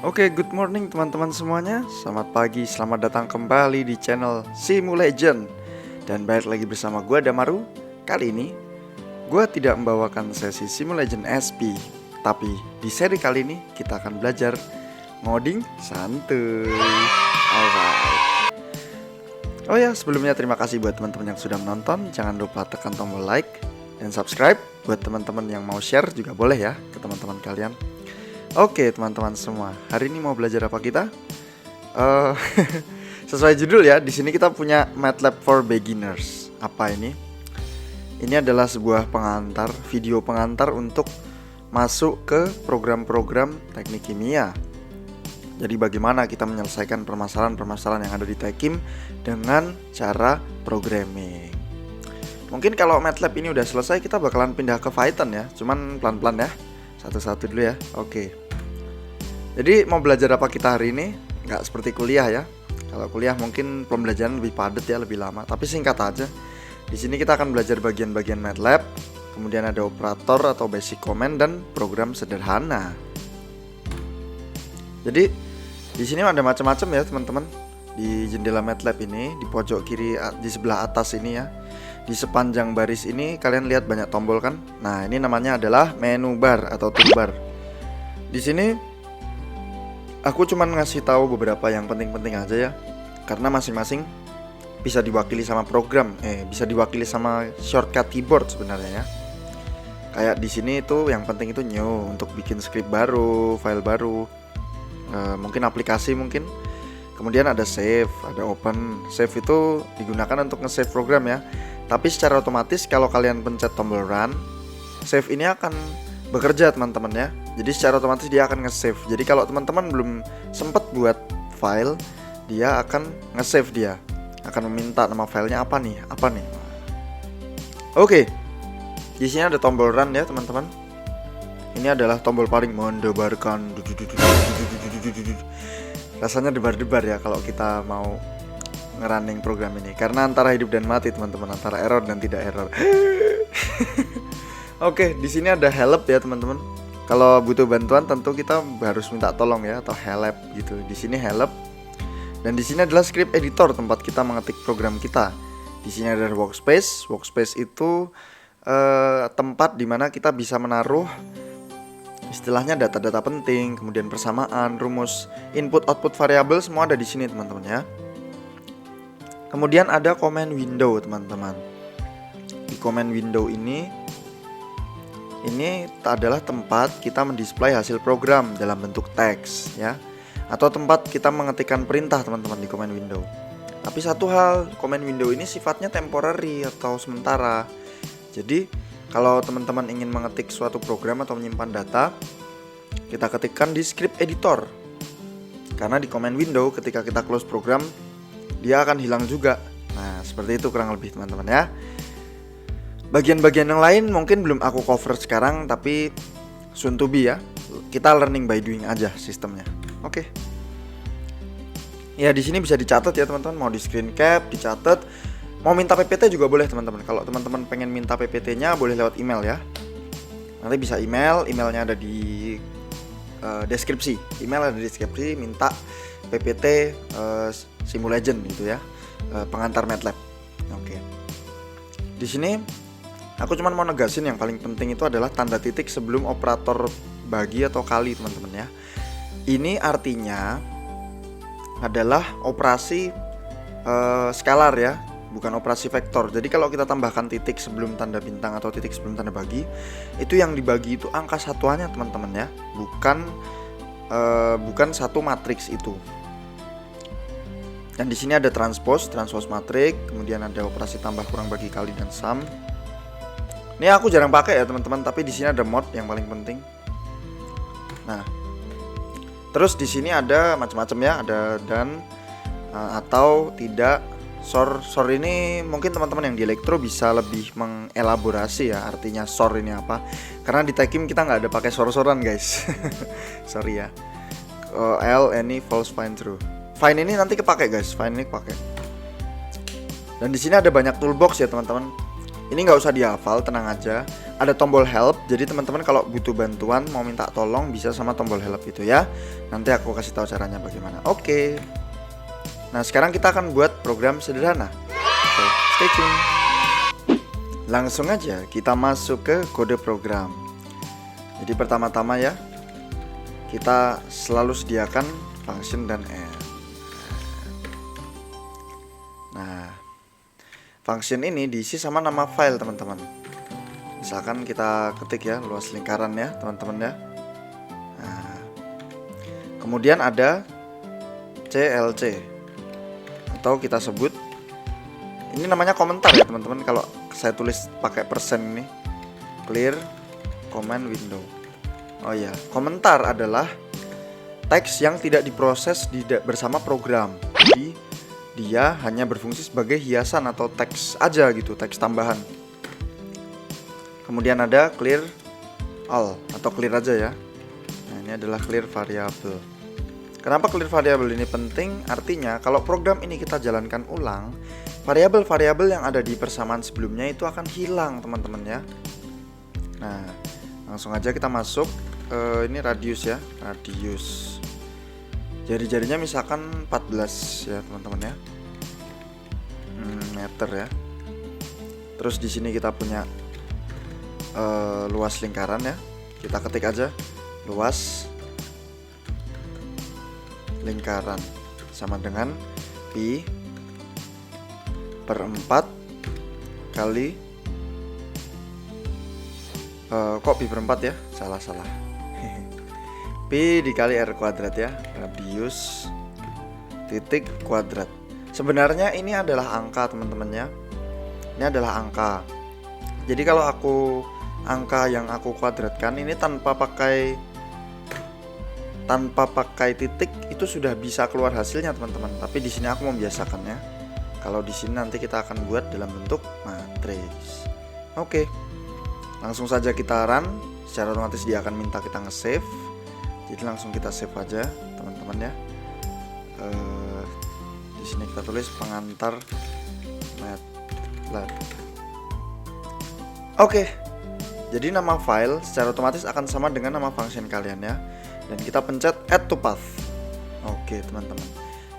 Oke, good morning teman-teman semuanya. Selamat pagi, selamat datang kembali di channel Simulation. Dan balik lagi bersama gue Damaru. Kali ini gue tidak membawakan sesi Simulation SP, tapi di seri kali ini kita akan belajar ngoding santuy. Alright. Oh ya, sebelumnya terima kasih buat teman-teman yang sudah menonton. Jangan lupa tekan tombol like dan subscribe. Buat teman-teman yang mau share juga boleh ya ke teman-teman kalian. Oke teman-teman semua, hari ini mau belajar apa kita? Sesuai judul ya, di sini kita punya MATLAB for Beginners. Apa ini? Ini adalah sebuah pengantar, video pengantar untuk masuk ke program-program teknik kimia. Jadi bagaimana kita menyelesaikan permasalahan-permasalahan yang ada di Tekim dengan cara programming. Mungkin kalau MATLAB ini udah selesai, kita bakalan pindah ke Python ya. Cuman pelan-pelan ya, satu-satu dulu ya. Oke. Jadi mau belajar apa kita hari ini? Nggak seperti kuliah ya. Kalau kuliah mungkin pembelajaran lebih padat ya, lebih lama. Tapi singkat aja. Di sini kita akan belajar bagian-bagian MATLAB. Kemudian ada operator atau basic command dan program sederhana. Jadi di sini ada macam-macam ya teman-teman. Di jendela MATLAB ini, di pojok kiri di sebelah atas ini ya. Di sepanjang baris ini kalian lihat banyak tombol kan? Nah, ini namanya adalah menu bar atau toolbar. Di sini aku cuman ngasih tahu beberapa yang penting-penting aja ya. Karena masing-masing bisa diwakili sama program, bisa diwakili sama shortcut keyboard sebenarnya ya. Kayak di sini itu yang penting itu new untuk bikin script baru, file baru. Mungkin aplikasi mungkin. Kemudian ada save, ada open. Save itu digunakan untuk nge-save program ya. Tapi secara otomatis kalau kalian pencet tombol run, save ini akan bekerja teman-teman ya. Jadi secara otomatis dia akan nge-save. Jadi kalau teman-teman belum sempat buat file, dia akan nge-save dia. Akan meminta nama filenya apa nih? Oke. Di sini ada tombol run ya teman-teman. Ini adalah tombol paling mendebarkan. Rasanya debar-debar ya kalau kita mau ngerunning program ini. Karena antara hidup dan mati teman-teman, antara error dan tidak error. Oke, di sini ada help ya teman-teman. Kalau butuh bantuan tentu kita harus minta tolong ya, atau help gitu. Di sini help. Dan di sini adalah script editor, tempat kita mengetik program kita. Di sini ada workspace. Workspace itu tempat dimana kita bisa menaruh istilahnya data-data penting, kemudian persamaan, rumus, input output variabel semua ada di sini teman-teman ya. Kemudian ada command window teman-teman. Di command window ini adalah tempat kita mendisplay hasil program dalam bentuk teks ya, atau tempat kita mengetikkan perintah teman-teman di command window. Tapi satu hal, command window ini sifatnya temporary atau sementara. Jadi kalau teman-teman ingin mengetik suatu program atau menyimpan data, kita ketikkan di script editor. Karena di command window ketika kita close program, dia akan hilang juga. Nah seperti itu kurang lebih teman-teman ya. Bagian-bagian yang lain mungkin belum aku cover sekarang, tapi soon to be ya. Kita learning by doing aja sistemnya. Oke. Ya di sini bisa dicatat ya teman-teman. Mau di screen cap, dicatat. Mau minta PPT juga boleh teman-teman. Kalau teman-teman pengen minta PPT-nya boleh lewat email ya. Nanti bisa emailnya ada di deskripsi. Email ada di deskripsi. Minta PPT Simulation gitu ya. Pengantar MATLAB. Oke. Di sini aku cuma mau negasin yang paling penting itu adalah tanda titik sebelum operator bagi atau kali teman-teman ya. Ini artinya adalah operasi skalar ya, bukan operasi vektor. Jadi kalau kita tambahkan titik sebelum tanda bintang atau titik sebelum tanda bagi, itu yang dibagi itu angka satuannya teman-teman ya, bukan satu matriks itu. Dan di sini ada transpose matriks, kemudian ada operasi tambah, kurang, bagi, kali, dan sum. Ini aku jarang pakai ya teman-teman, tapi di sini ada mod yang paling penting. Nah, terus di sini ada macam-macam ya, ada dan atau tidak. SOR ini mungkin teman-teman yang di elektro bisa lebih mengelaborasi ya artinya SOR ini apa. Karena di Tekim kita nggak ada pakai SOR-SORan guys. Sorry ya. Any false find true. Find ini nanti kepake guys, find ini kepake. Dan di sini ada banyak toolbox ya teman-teman. Ini nggak usah dihafal, tenang aja. ada tombol help. Jadi teman-teman kalau butuh bantuan, mau minta tolong, bisa sama tombol help itu ya. Nanti aku kasih tahu caranya bagaimana. Oke. Nah, sekarang kita akan buat program sederhana. So, stay tune. Langsung aja kita masuk ke kode program. Jadi pertama-tama ya, kita selalu sediakan function dan add. Nah, function ini diisi sama nama file teman-teman. Misalkan kita ketik ya, luas lingkaran ya teman-teman ya. Nah, kemudian ada CLC, atau kita sebut, ini namanya komentar ya teman-teman. Kalau saya tulis pakai persen ini, clear comment window. Oh ya, komentar adalah teks yang tidak diproses bersama program. Jadi dia hanya berfungsi sebagai hiasan atau teks aja gitu, teks tambahan. Kemudian ada clear all atau clear aja ya. Nah, ini adalah clear variable. Kenapa clear variable ini penting? Artinya kalau program ini kita jalankan ulang, variabel-variabel yang ada di persamaan sebelumnya itu akan hilang teman-teman ya. Nah, langsung aja kita masuk. Ini radius ya, radius. Jari-jarinya misalkan 14 ya teman-teman ya, meter ya. Terus di sini kita punya luas lingkaran ya. Kita ketik aja luas lingkaran sama dengan pi per 4 kali kok pi per 4 ya, salah pi dikali r kuadrat ya, radius titik kuadrat. Sebenarnya ini adalah angka teman-teman ya, ini adalah angka. Jadi kalau angka yang aku kuadratkan ini tanpa pakai titik itu sudah bisa keluar hasilnya teman-teman. Tapi di sini aku membiasakannya. Kalau di sini nanti kita akan buat dalam bentuk matriks. Oke, langsung saja kita run. Secara otomatis dia akan minta kita nge-save. Jadi langsung kita save aja teman-teman ya. Di sini kita tulis pengantar MATLAB. Oke, jadi nama file secara otomatis akan sama dengan nama function kalian ya. Dan kita pencet add to path. Oke teman-teman,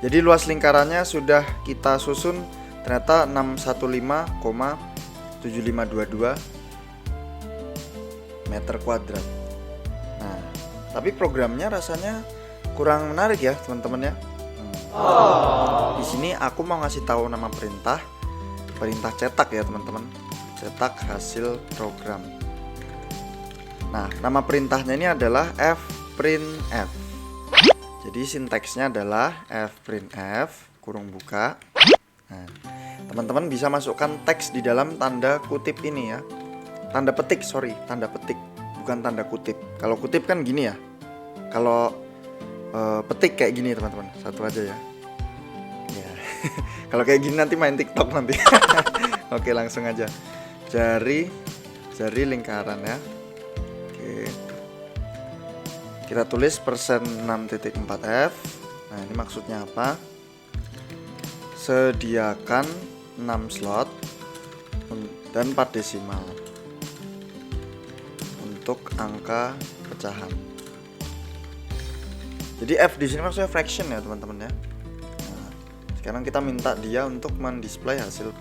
jadi luas lingkarannya sudah kita susun, ternyata 615,7522 meter kuadrat. Nah, tapi programnya rasanya kurang menarik ya teman-teman ya. Di sini aku mau ngasih tahu nama perintah cetak ya teman-teman, cetak hasil program. Nah, nama perintahnya ini adalah fprintf. Jadi sinteksnya adalah fprintf kurung buka. Nah, teman-teman bisa masukkan teks di dalam tanda kutip ini ya. Tanda petik, bukan tanda kutip. Kalau kutip kan gini ya. Kalau petik kayak gini teman-teman, satu aja ya. Ya. Kalau kayak gini nanti main TikTok nanti. Oke, langsung aja. Jari lingkaran ya. Oke. Kita tulis persen 6.4f. Nah, ini maksudnya apa? Sediakan 6 slot dan 4 desimal untuk angka pecahan. Jadi F di sini maksudnya fraction ya teman-teman ya. Nah, sekarang kita minta dia untuk mendisplay hasil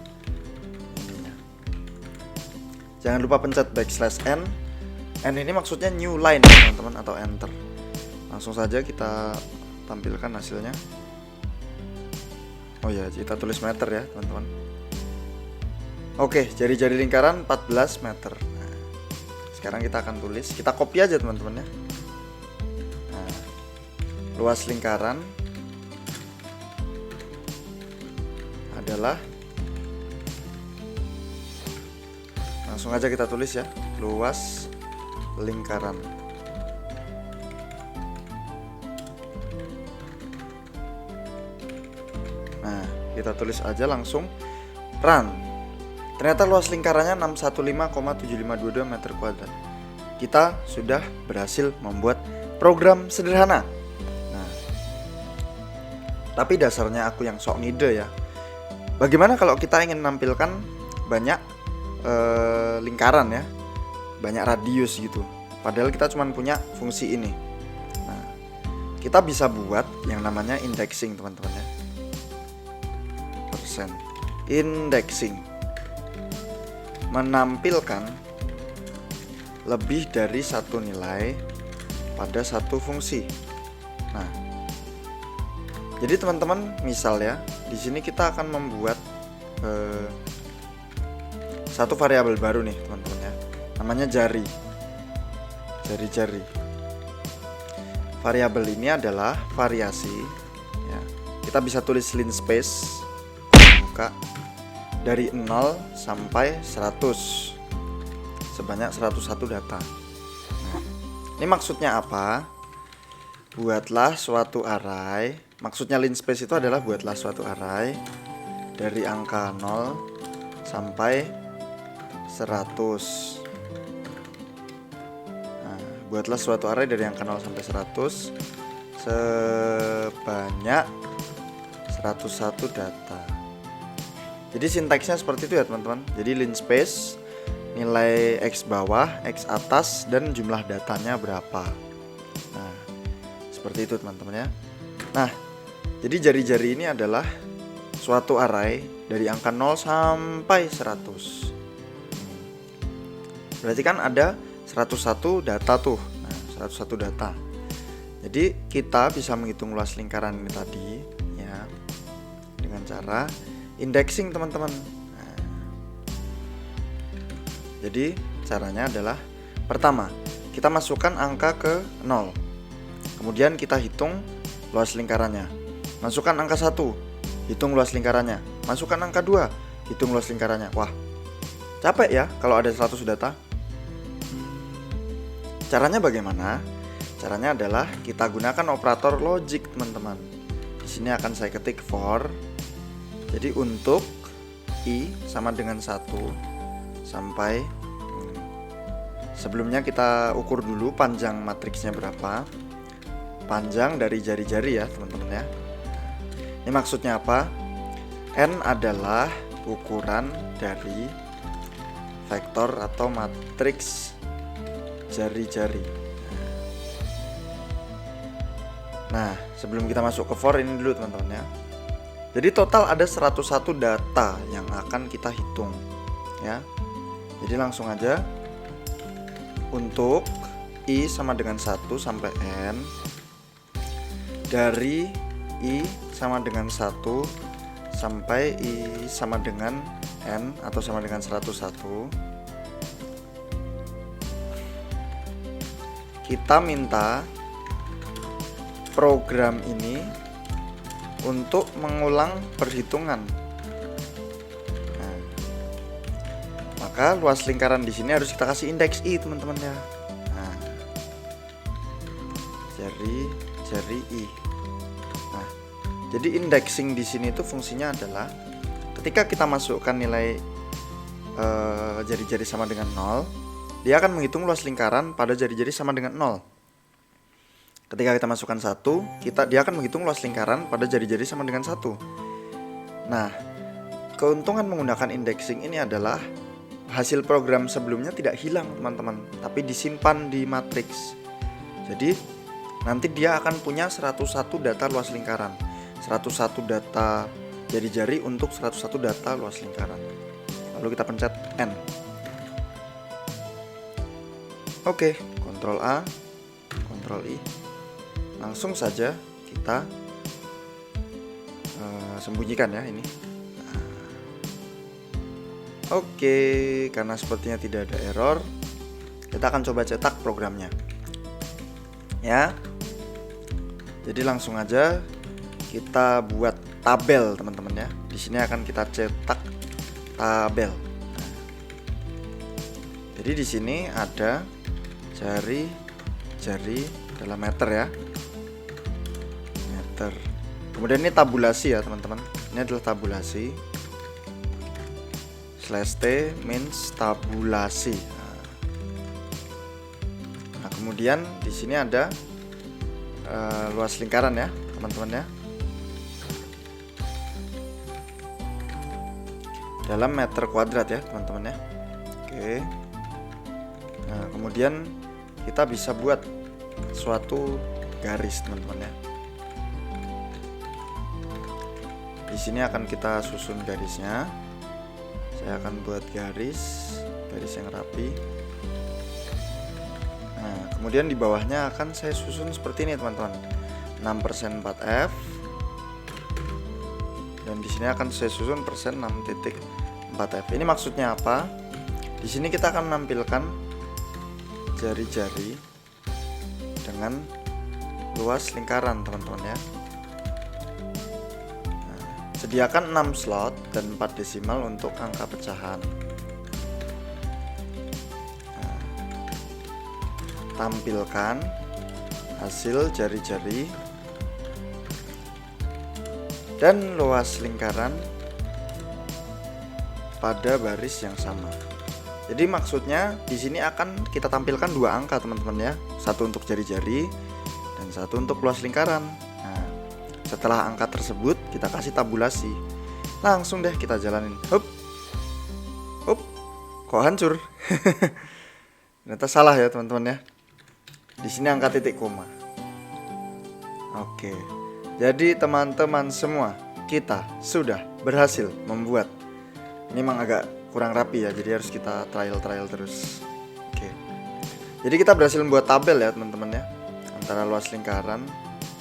ininya. Jangan lupa pencet backslash n. N ini maksudnya new line ya teman-teman, atau enter. Langsung saja kita tampilkan hasilnya. Oh ya, kita tulis meter ya teman-teman. Oke, jari-jari lingkaran 14 meter. Nah, sekarang kita akan tulis, kita copy aja teman-teman ya. Nah, luas lingkaran adalah, langsung aja kita tulis ya, luas lingkaran. Nah, kita tulis aja langsung run. Ternyata luas lingkarannya 615,7522 meter kuadrat. Kita sudah berhasil membuat program sederhana. Nah, tapi dasarnya aku yang sok ngide ya. Bagaimana kalau kita ingin menampilkan banyak lingkaran ya banyak radius gitu. Padahal kita cuma punya fungsi ini. Nah, kita bisa buat yang namanya indexing teman-teman ya. Persen indexing menampilkan lebih dari satu nilai pada satu fungsi. Nah, jadi teman-teman, misal ya, di sini kita akan membuat satu variabel baru nih teman-teman ya, namanya jari. Variabel ini adalah variasi ya. Kita bisa tulis linspace buka dari 0 sampai 100 sebanyak 101 data. Nah, ini maksudnya apa? Buatlah suatu array. Maksudnya linspace itu adalah buatlah suatu array dari angka 0 sampai 100. Nah, buatlah suatu array dari angka 0 sampai 100 sebanyak 101 data. Jadi sintaksnya seperti itu ya teman-teman. Jadi linspace, nilai X bawah, X atas, dan jumlah datanya berapa. Nah, seperti itu teman-teman ya. Nah, jadi jari-jari ini adalah suatu array dari angka 0 sampai 100. Berarti kan ada 101 data tuh. Nah, 101 data. Jadi kita bisa menghitung luas lingkaran ini tadi ya dengan cara indexing teman-teman. Nah, jadi caranya adalah pertama, kita masukkan angka ke 0. Kemudian kita hitung luas lingkarannya. Masukkan angka 1, hitung luas lingkarannya. Masukkan angka 2, hitung luas lingkarannya. Wah, capek ya kalau ada 100 data. Caranya bagaimana? Caranya adalah kita gunakan operator logic teman-teman. Di sini akan saya ketik for. Jadi untuk I sama dengan 1 sampai sebelumnya kita ukur dulu panjang matriksnya berapa. Panjang dari jari-jari ya teman-teman ya. Ini maksudnya apa? N adalah ukuran dari vektor atau matriks jari-jari. Nah, sebelum kita masuk ke for ini dulu teman-teman ya. Jadi total ada 101 data yang akan kita hitung ya. Jadi langsung aja untuk I sama dengan 1 sampai N, dari I sama dengan 1 sampai I sama dengan N atau sama dengan 101. Kita minta program ini untuk mengulang perhitungan. Nah, maka luas lingkaran di sini harus kita kasih indeks I teman-teman ya. Nah, jari I. Nah, jadi indexing di sini itu fungsinya adalah ketika kita masukkan nilai jari-jari sama dengan 0, dia akan menghitung luas lingkaran pada jari-jari sama dengan 0. Ketika kita masukkan 1, dia akan menghitung luas lingkaran pada jari-jari sama dengan 1. Nah, keuntungan menggunakan indexing ini adalah hasil program sebelumnya tidak hilang teman-teman, tapi disimpan di matriks. Jadi nanti dia akan punya 101 data luas lingkaran, 101 data jari-jari untuk 101 data luas lingkaran. Lalu kita pencet N. Oke, Ctrl A, Ctrl I. Langsung saja kita sembunyikan ya ini. Oke, karena sepertinya tidak ada error, kita akan coba cetak programnya ya. Jadi langsung aja kita buat tabel teman-teman ya. Di sini akan kita cetak tabel. Jadi di sini ada jari-jari dalam meter ya. Kemudian ini tabulasi ya teman-teman. Ini adalah tabulasi. /t means tabulasi. Nah, kemudian di sini ada luas lingkaran ya teman-teman ya. Dalam meter kuadrat ya teman-teman ya. Oke. Nah, kemudian kita bisa buat suatu garis teman-teman ya. Di sini akan kita susun garisnya. Saya akan buat garis yang rapi. Nah, kemudian di bawahnya akan saya susun seperti ini teman-teman. 6% 4F. Dan di sini akan saya susun persen 6.4F. Ini maksudnya apa? Di sini kita akan menampilkan jari-jari dengan luas lingkaran teman-teman ya. Nah, sediakan 6 slot dan 4 desimal untuk angka pecahan. Nah, tampilkan hasil jari-jari dan luas lingkaran pada baris yang sama. Jadi maksudnya di sini akan kita tampilkan 2 angka teman-teman ya, satu untuk jari-jari dan satu untuk luas lingkaran. Nah, setelah angka tersebut kita kasih tabulasi, langsung deh kita jalanin. Hup, kok hancur? Ternyata salah ya teman-teman ya. Di sini angka titik koma. Oke, jadi teman-teman semua, kita sudah berhasil membuat. Ini memang agak kurang rapi ya, jadi harus kita trial terus. Oke. Jadi kita berhasil membuat tabel ya teman-teman ya, antara luas lingkaran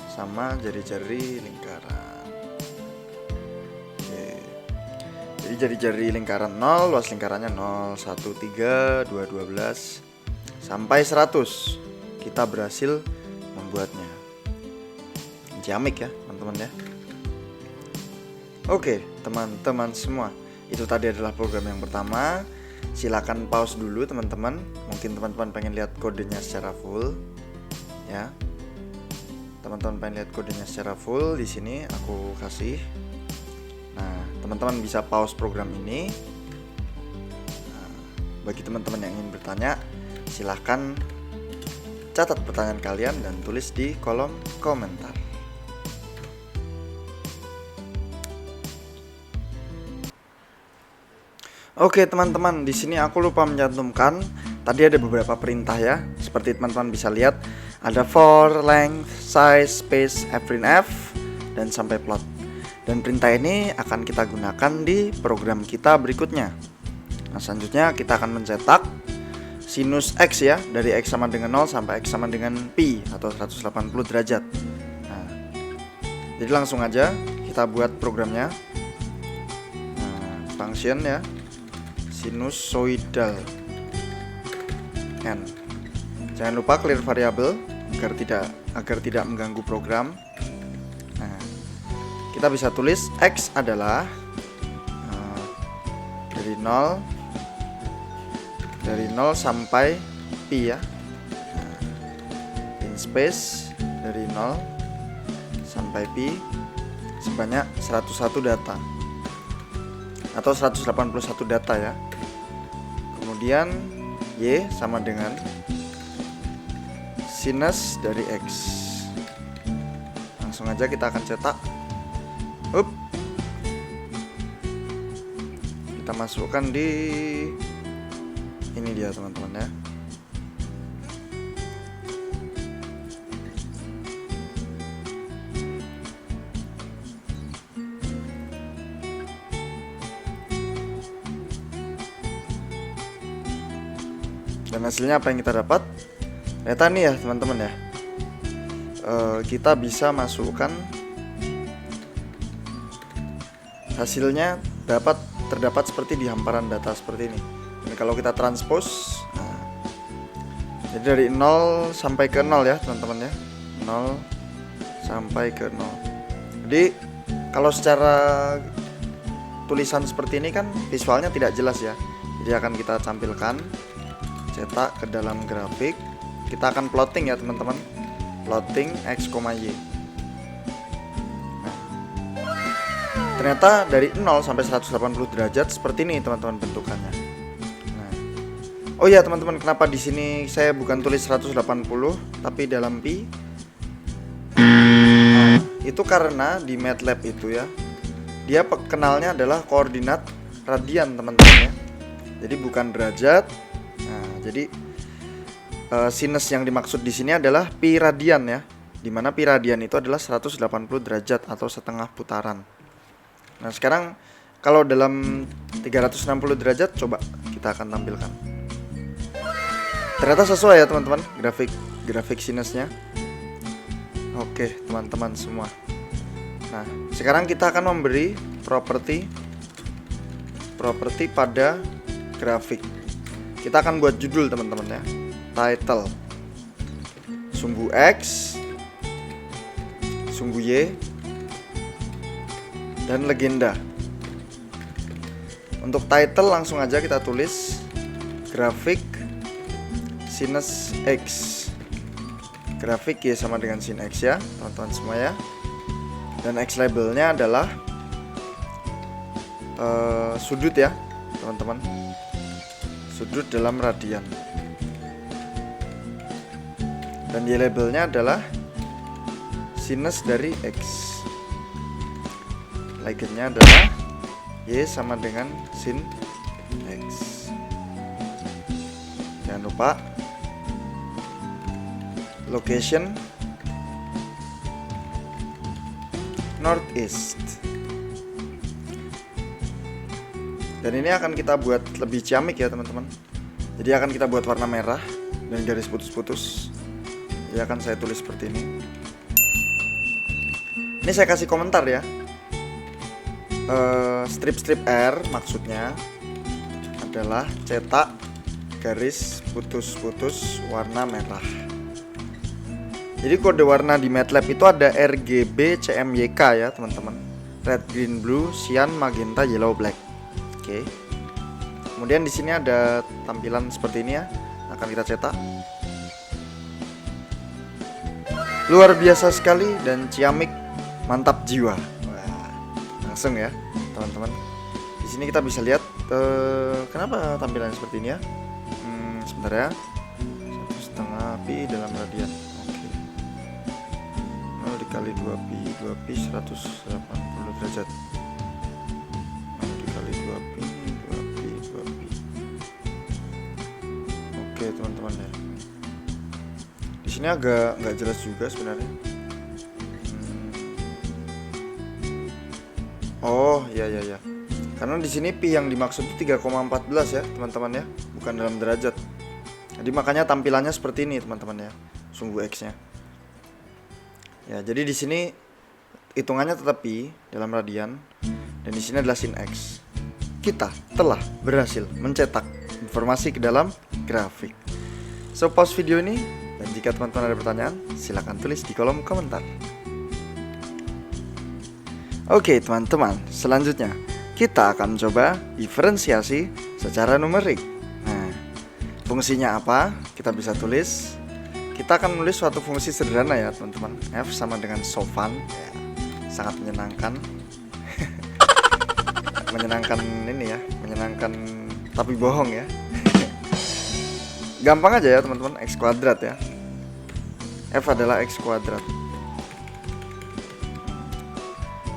sama jari-jari lingkaran. Oke. Jadi jari-jari lingkaran 0, luas lingkarannya 0, 1, 3, 2, 12 sampai 100. Kita berhasil membuatnya. Ciamik ya teman-teman ya. Oke teman-teman semua, itu tadi adalah program yang pertama. Silakan pause dulu teman-teman. Mungkin teman-teman pengen lihat kodenya secara full ya. Teman-teman pengen lihat kodenya secara full, di sini aku kasih. Nah, teman-teman bisa pause program ini. Nah, bagi teman-teman yang ingin bertanya, silahkan catat pertanyaan kalian dan tulis di kolom komentar. Oke teman-teman, di sini aku lupa mencantumkan. Tadi ada beberapa perintah ya. Seperti teman-teman bisa lihat, ada for, length, size, space, f, dan sampai plot. Dan perintah ini akan kita gunakan di program kita berikutnya. Nah, selanjutnya kita akan mencetak sinus x ya, dari x sama dengan 0 sampai x sama dengan pi atau 180 derajat. Nah, jadi langsung aja kita buat programnya. Nah, function ya, sinusoidal n. Jangan lupa clear variabel agar tidak mengganggu program. Nah, kita bisa tulis x adalah dari 0 sampai pi ya. In space dari 0 sampai pi sebanyak 101 data atau 181 data ya. Kemudian y sama dengan sinus dari x. Langsung aja kita akan cetak. Kita masukkan di ini dia teman-teman ya. Dan hasilnya apa yang kita dapat? Ternyata nih ya teman-teman ya, kita bisa masukkan hasilnya terdapat seperti di hamparan data seperti ini. Dan kalau kita transpose, jadi dari 0 sampai ke 0 ya teman-teman ya, 0 sampai ke 0. Jadi kalau secara tulisan seperti ini kan visualnya tidak jelas ya. Jadi akan kita tampilkan, cetak ke dalam grafik. Kita akan plotting ya teman-teman, plotting x, y. Nah, ternyata dari 0 sampai 180 derajat seperti ini teman-teman bentukannya. Nah, oh ya teman-teman, kenapa di sini saya bukan tulis 180 tapi dalam pi? Nah, itu karena di MATLAB itu ya, dia kenalnya adalah koordinat radian teman-teman ya. Jadi bukan derajat. Nah, jadi sinus yang dimaksud di sini adalah pi radian ya. Dimana pi radian itu adalah 180 derajat atau setengah putaran. Nah sekarang kalau dalam 360 derajat coba kita akan tampilkan. Ternyata sesuai ya teman-teman grafik sinusnya. Oke teman-teman semua. Nah sekarang kita akan memberi properti pada grafik. Kita akan buat judul teman-teman ya. Title, sumbu X, sumbu Y, dan legenda. Untuk title langsung aja kita tulis grafik sinus X. Grafik Y sama dengan sin X ya teman-teman semua ya. Dan X labelnya adalah sudut ya teman-teman. Sudut dalam radian. Dan Y labelnya adalah sinus dari X. Legendnya adalah Y sama dengan sin X. Jangan lupa location northeast. Dan ini akan kita buat lebih ciamik ya teman-teman. Jadi akan kita buat warna merah dan garis putus-putus. Ya akan saya tulis seperti ini. Ini saya kasih komentar ya. Strip-strip R maksudnya adalah cetak garis putus-putus warna merah. Jadi kode warna di MATLAB itu ada RGB CMYK ya teman-teman. Red, green, blue, cyan, magenta, yellow, black. Oke. Kemudian di sini ada tampilan seperti ini ya. Akan kita cetak. Luar biasa sekali dan ciamik, mantap jiwa. Wah, langsung ya teman-teman. Di sini kita bisa lihat kenapa tampilannya seperti ini ya. Sebentar ya. 1,5 pi dalam radian. Oke. 0 dikali 2 pi 180 derajat. 0 dikali 2 pi. Oke teman-teman ya. Di sini agak nggak jelas juga sebenarnya. Oh ya. Karena di sini pi yang dimaksud itu 3,14 ya teman-teman ya, bukan dalam derajat. Jadi makanya tampilannya seperti ini teman-teman ya, sumbu X-nya. Ya jadi di sini hitungannya tetap pi dalam radian dan di sini adalah sin X. Kita telah berhasil mencetak informasi ke dalam grafik. So pause video ini. Dan jika teman-teman ada pertanyaan, silahkan tulis di kolom komentar. Oke teman-teman, selanjutnya kita akan coba diferensiasi secara numerik. Nah, fungsinya apa? Kita bisa tulis. Kita akan menulis suatu fungsi sederhana ya teman-teman. F sama dengan sofan ya, sangat menyenangkan. Menyenangkan ini ya, menyenangkan tapi bohong ya. Gampang aja ya teman-teman, X kuadrat ya. F adalah X kuadrat.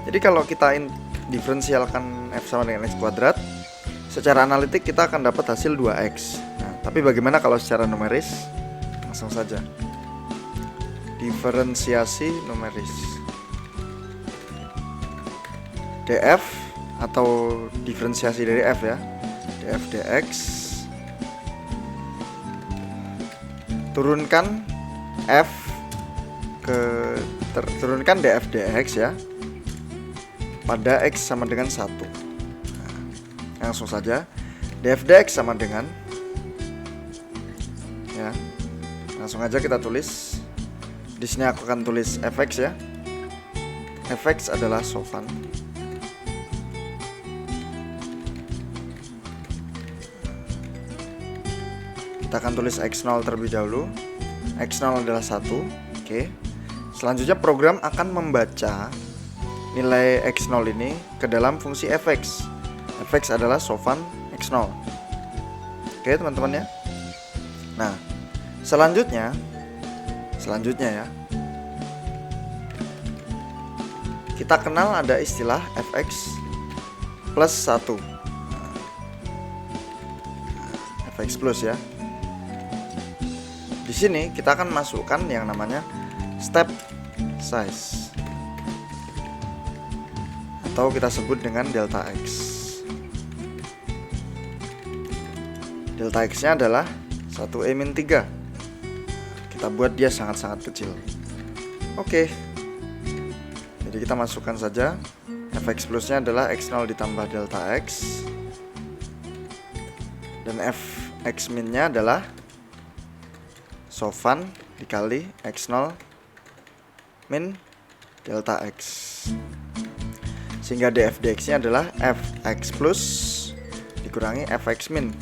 Jadi kalau kita diferensialkan F sama dengan X kuadrat, secara analitik kita akan dapat hasil 2X. Nah, tapi bagaimana kalau secara numeris? Langsung saja. Diferensiasi numeris. DF atau diferensiasi dari F ya. DF dx. Turunkan F turunkan df dx ya pada X sama dengan 1. Nah, langsung saja df dx sama dengan ya. Langsung aja kita tulis. Di sini aku akan tulis fx ya. Fx adalah sofan. Kita akan tulis x0 terlebih dahulu. X0 adalah 1. Oke. Selanjutnya program akan membaca nilai x0 ini ke dalam fungsi fx. Fx adalah sofan x0. Oke, teman-teman ya. Nah, selanjutnya ya. Kita kenal ada istilah fx plus 1. Fx plus ya. Di sini kita akan masukkan yang namanya step size, atau kita sebut dengan delta X. Delta X-nya adalah 1E-3. Kita buat dia sangat-sangat kecil. Oke. Jadi kita masukkan saja. Fx plusnya adalah X0 ditambah delta X. Dan Fx min-nya adalah sofan dikali X0 min delta X. Sehingga df dx-nya adalah Fx plus dikurangi Fx min.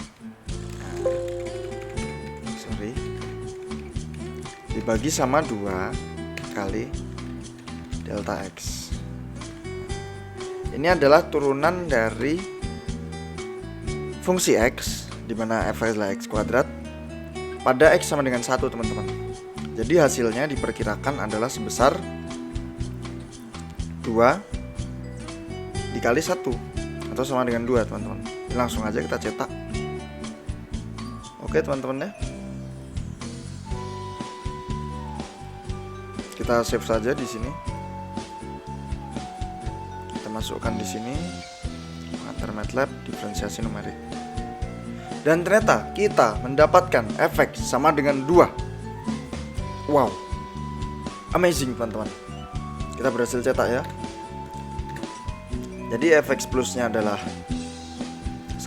Dibagi sama 2 kali delta X. Ini adalah turunan dari fungsi X, di mana f adalah X kuadrat pada X sama dengan 1, teman-teman. Jadi hasilnya diperkirakan adalah sebesar 2 dikali 1, atau sama dengan 2, teman-teman. Ini langsung aja kita cetak. Oke, teman-teman ya. Kita save saja di sini. Kita masukkan di sini pengantar MATLAB diferensiasi numerik. Dan ternyata kita mendapatkan Fx sama dengan 2. Wow. Amazing, teman-teman. Kita berhasil cetak ya. Jadi Fx plusnya adalah 1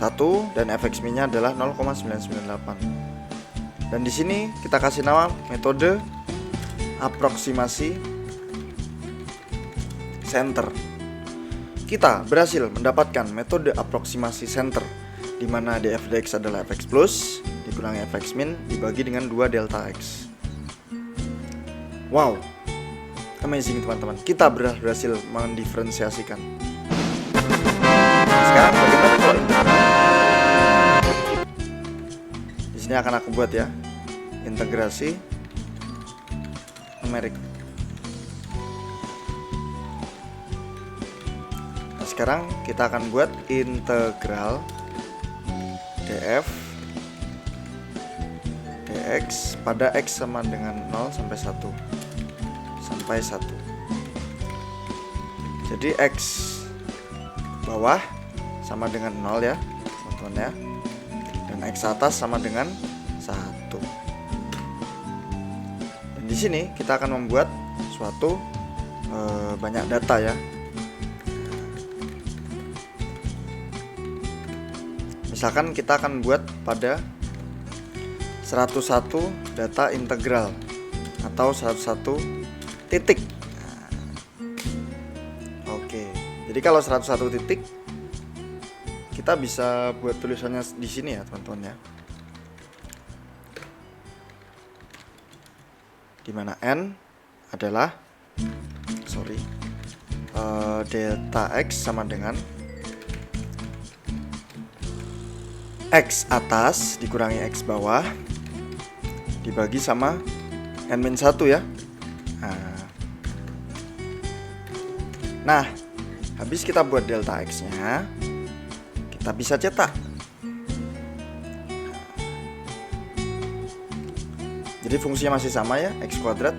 dan Fx min-nya adalah 0,998. Dan di sini kita kasih nama metode aproksimasi center. Kita berhasil mendapatkan metode aproksimasi center, di mana df dx adalah fx plus dikurangi fx min dibagi dengan 2 delta x. Wow, amazing, teman-teman. Kita berhasil mendiferensiasikan. Sekarang bagaimana kalau di sini akan aku buat ya, integrasi numerik. Nah, sekarang kita akan buat integral df dx pada x sama dengan 0 sampai 1. Jadi x bawah sama dengan 0 ya, teman-teman ya. Dan x atas sama dengan 1. Di sini kita akan membuat suatu banyak data ya. Misalkan kita akan buat pada 101 data integral atau 101 titik. Oke. Jadi kalau 101 titik kita bisa buat tulisannya di sini ya, teman-teman ya. Di mana n adalah delta x sama dengan x atas dikurangi x bawah dibagi sama n-1 ya. Nah, habis kita buat delta x-nya, kita bisa cetak. Jadi fungsinya masih sama ya, x kuadrat.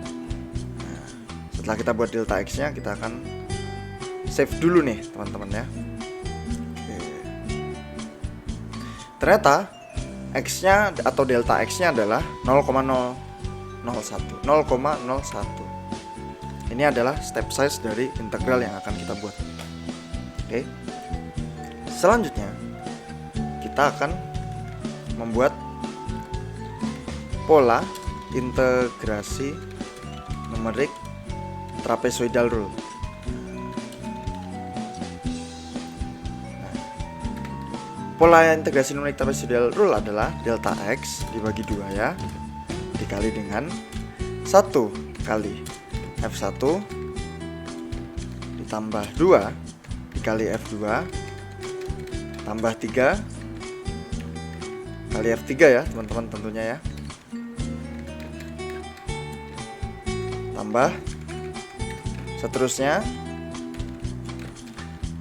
Nah, setelah kita buat delta x-nya, kita akan save dulu nih, teman-teman ya. Oke. Ternyata x-nya atau delta x-nya adalah 0,01. Ini adalah step size dari integral yang akan kita buat. Oke. Selanjutnya, kita akan membuat pola integrasi numerik trapezoidal rule. Pola integrasi numerik trapezoidal rule adalah delta x dibagi 2 ya, dikali dengan 1 kali f1 ditambah 2 dikali f2 tambah 3 kali f3 ya, teman-teman tentunya ya. Tambah seterusnya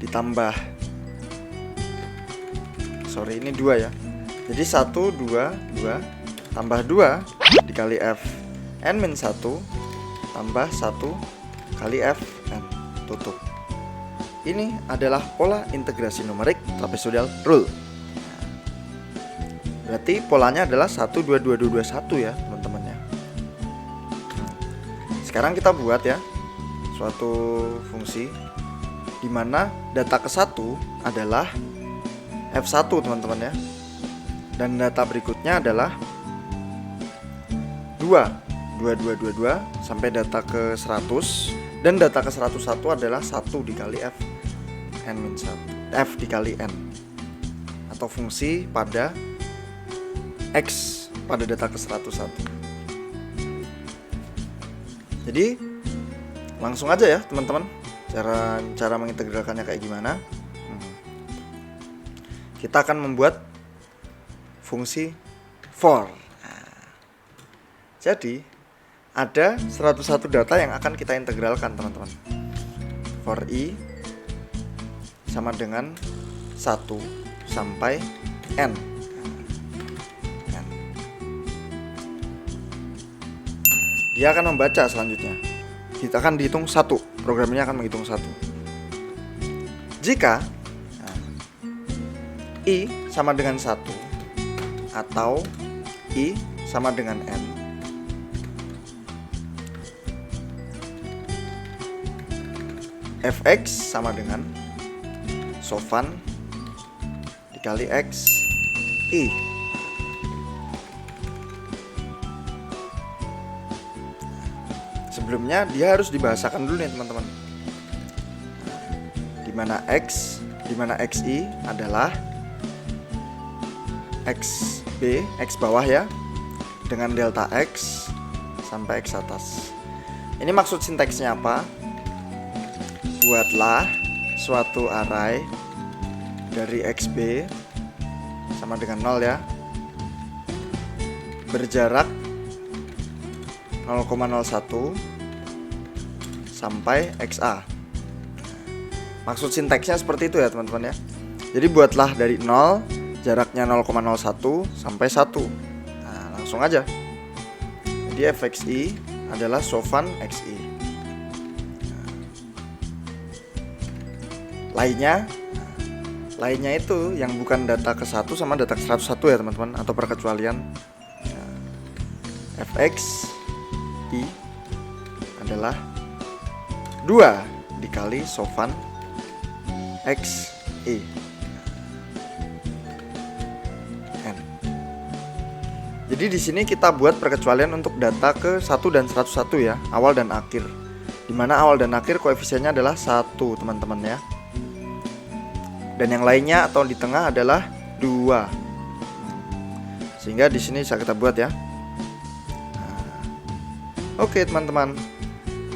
ditambah ini 2 ya. Jadi 1 2 2 tambah 2 dikali f n min 1 tambah 1 kali f n tutup. Ini adalah pola integrasi numerik trapezoidal rule. Berarti polanya adalah 1 2 2 2 2 1 ya teman-teman ya. Sekarang kita buat ya suatu fungsi di mana data ke-1 adalah f1 teman-teman ya. Dan data berikutnya adalah 2 sampai data ke 100, dan data ke 101 adalah 1 dikali f n min 1, f dikali n, atau fungsi pada x pada data ke 101. Jadi langsung aja ya teman-teman cara mengintegralkannya kayak gimana. Kita akan membuat fungsi for. Jadi ada 101 data yang akan kita integralkan teman-teman. For i sama dengan 1 sampai n. Dia akan membaca selanjutnya. Kita akan dihitung 1. Program ini akan menghitung 1. Jika i sama dengan 1 atau i sama dengan n, fx sama dengan sofan dikali x i. Sebelumnya dia harus dibahasakan dulu nih teman-teman. Dimana xi adalah x bawah ya, dengan delta x sampai x atas. Ini maksud sinteksnya apa? Buatlah suatu array dari xb sama dengan 0 ya, berjarak 0,01 sampai xa. Maksud sinteksnya seperti itu ya teman-teman ya. Jadi buatlah dari 0, jaraknya 0,01 sampai 1. Nah, langsung aja. Jadi fxi adalah sofan xi. Lainnya itu yang bukan data ke 1 sama data ke 101 ya teman-teman, atau perkecualian. fxi adalah 2 dikali sofan xi. Jadi di sini kita buat perkecualian untuk data ke 1 dan 101 ya, awal dan akhir. Dimana awal dan akhir koefisiennya adalah 1 teman-teman ya. Dan yang lainnya atau di tengah adalah 2. Sehingga di sini bisa kita buat ya. Oke teman-teman.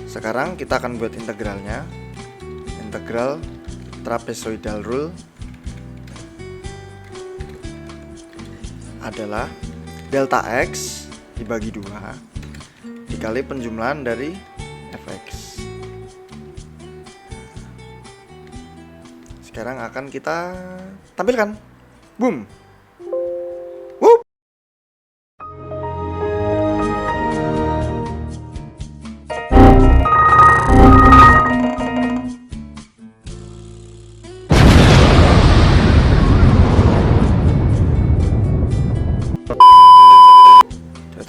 Sekarang kita akan buat integralnya. Integral trapezoidal rule adalah delta x dibagi 2 dikali penjumlahan dari fx. Sekarang akan kita tampilkan. Boom. Whoop.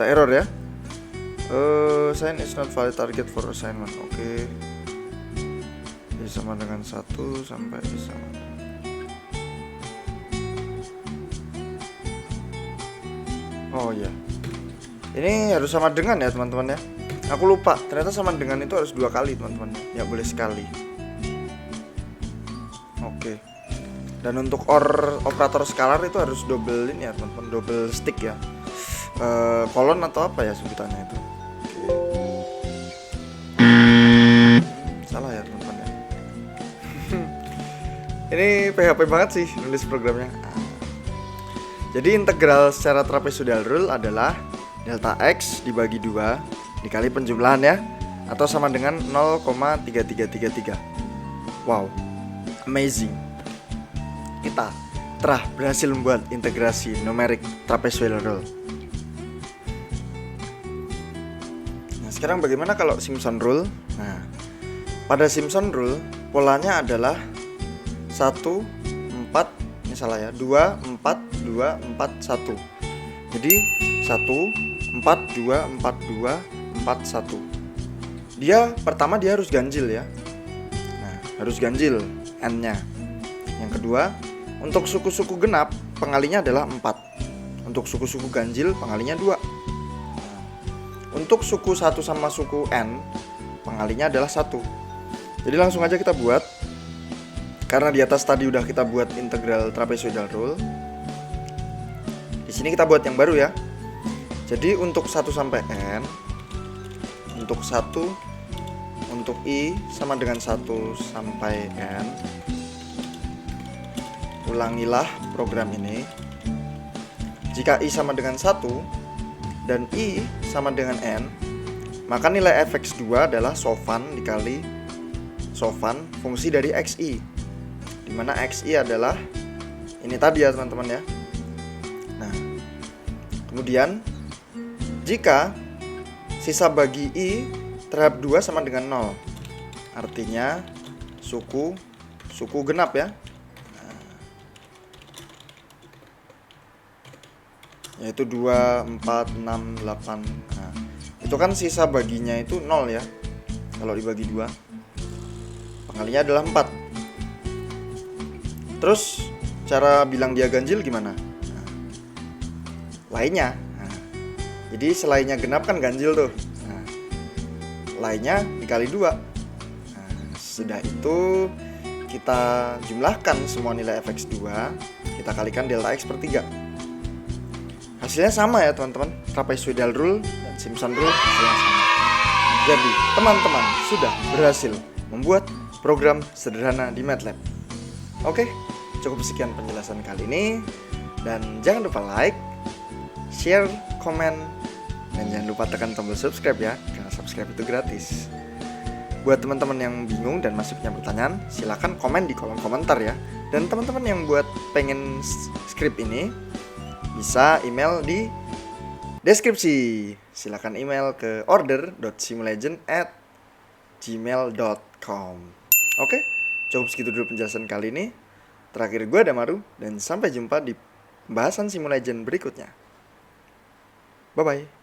Ternyata error ya. Sign is not valid target for assignment. Oke. I sama dengan 1 sampai I sama dengan. Oh iya. Ini harus sama dengan ya teman-teman ya. Aku lupa, ternyata sama dengan itu harus 2 kali teman-teman. Ya boleh sekali. Oke. Dan untuk operator skalar itu harus double ini ya teman-teman, double stick ya. Kolon atau apa ya sebutannya itu. Salah ya teman-teman ya. Ini PHP banget sih nulis programnya. Jadi integral secara trapezoidal rule adalah delta x dibagi 2 dikali penjumlahan ya, atau sama dengan 0,3333. Wow, amazing. Kita telah berhasil membuat integrasi numerik trapezoidal rule. Sekarang bagaimana kalau Simpson rule? Nah, pada Simpson rule polanya adalah 1 4, ini salah ya, 2 4 2 4 1. Jadi 1 4 2 4 2 4 1. Dia pertama dia harus ganjil ya. Nah, harus ganjil n-nya. Yang kedua, untuk suku-suku genap pengalinya adalah 4. Untuk suku-suku ganjil pengalinya 2. Untuk suku 1 sama suku n pengalinya adalah 1. Jadi langsung aja kita buat. Karena di atas tadi udah kita buat integral trapezoidal rule. Di sini kita buat yang baru ya. Jadi untuk 1 sampai n, untuk 1, untuk i sama dengan 1 sampai n. Ulangilah program ini. Jika i sama dengan 1 dan i sama dengan n, maka nilai fx2 adalah sofan dikali sofan fungsi dari xi, dimana xi adalah ini tadi ya teman-teman ya. Nah, kemudian jika sisa bagi i terhadap 2 sama dengan 0, artinya suku genap ya. Yaitu 2, 4, 6, 8. Nah, itu kan sisa baginya itu 0 ya. Kalau dibagi 2, pengalinya adalah 4. Terus cara bilang dia ganjil gimana? Nah, lainnya. Nah, jadi selainnya genap kan ganjil tuh. Nah, lainnya dikali 2. Nah, sudah itu kita jumlahkan semua nilai fx2, kita kalikan delta x per 3. Hasilnya sama ya teman-teman. Trapezoidal rule dan Simpson rule hasilnya sama. Jadi teman-teman sudah berhasil membuat program sederhana di MATLAB. Oke, cukup sekian penjelasan kali ini. Dan jangan lupa like, share, komen, dan jangan lupa tekan tombol subscribe ya, karena subscribe itu gratis. Buat teman-teman yang bingung dan masih punya pertanyaan, silakan komen di kolom komentar ya. Dan teman-teman yang buat pengen script ini, bisa email di deskripsi. Silakan email ke order.simulegend@gmail.com. Oke, cukup segitu dulu penjelasan kali ini. Terakhir gue Damaru, dan sampai jumpa di pembahasan Simulegend berikutnya. Bye-bye.